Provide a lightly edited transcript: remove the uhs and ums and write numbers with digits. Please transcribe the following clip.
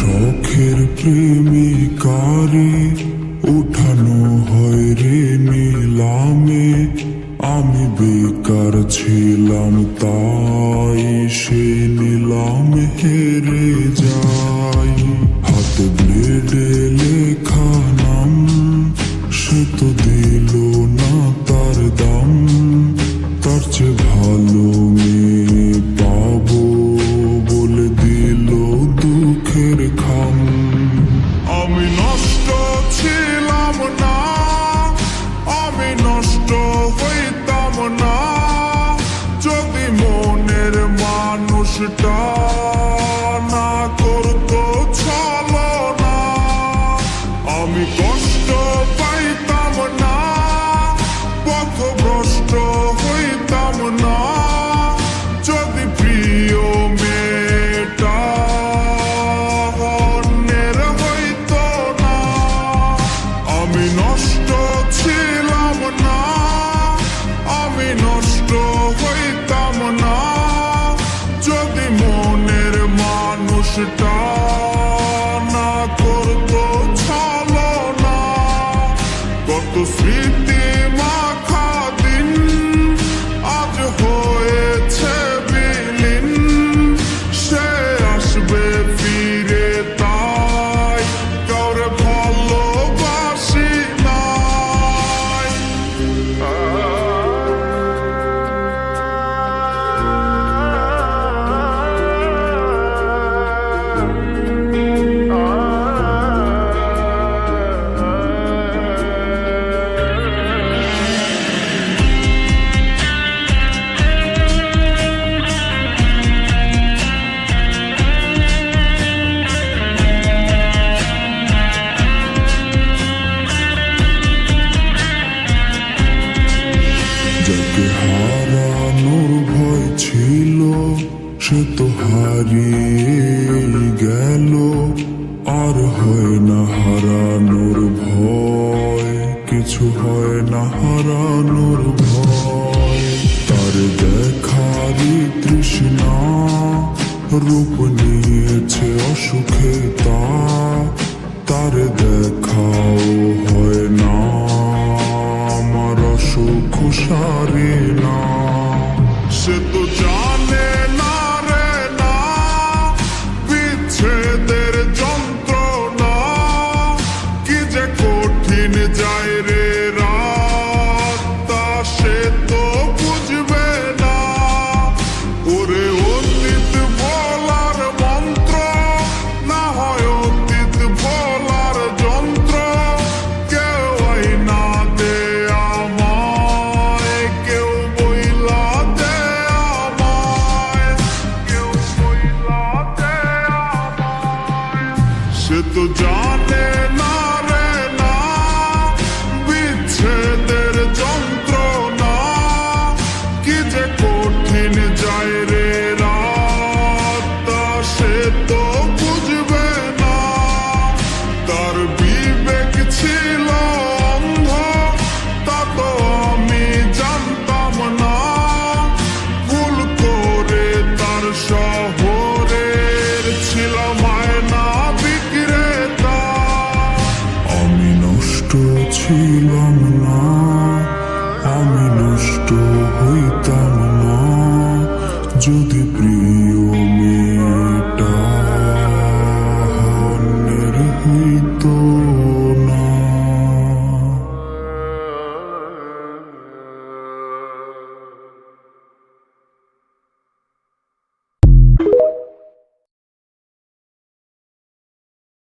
শখের প্রেমিকারে উঠানো হয় রে নিলামে। আমি বেকার ছিলাম তাই সে নিলামে হেরে যাই। হাতে ব্লেডে লেখা নাম, সে তো দিল না তার দাম। তার চেয়ে ভালো মেয়ে পাবো বলে দিল দুঃখের খাম। আমি নষ্ট ছিলাম না, আমি নষ্ট হইতাম না যদি মনের মানুষটা না করতো ছলনা। আমি কষ্ট পাইতাম না, পথভ্রষ্ট হইতাম না যদি প্রিয় মেয়েটা অন্যের হইতো না। আমি নষ্ট ছিলাম না, আমি নষ্ট হইতাম না যদি মনের মানুষটা না করতো ছলনা। কত স্মৃতি মাখা দিন আজ হয়েছে বিলীন, সে আসবে ফিরে তাই কাউরে ভালোবাসি নাই। যাকে হারানোর ভয় ছিল সে তো হারিয়ে গেল। আর হয় না হারানোর ভয়, কিছু হয় না হারানোর ভয়। তার দেখারই তৃষ্ণা রূপ নিয়েছে অসুখে তা। তার দেখাও হয় না আমার অসুখ সারে না। সে তো জানে না রে না বিচ্ছেদের যন্ত্রণা, কি যে কঠিন যায় রে রাস্তা সে তো বুঝবে না। ওরে অতীত ভোলার মন্ত্র না হয় অতীত ভোলার যন্ত্র। কেউ আইনা দে আমায়, কেউ বইলা দে আমায়, কেউ বইলা দে আমায়। সে তো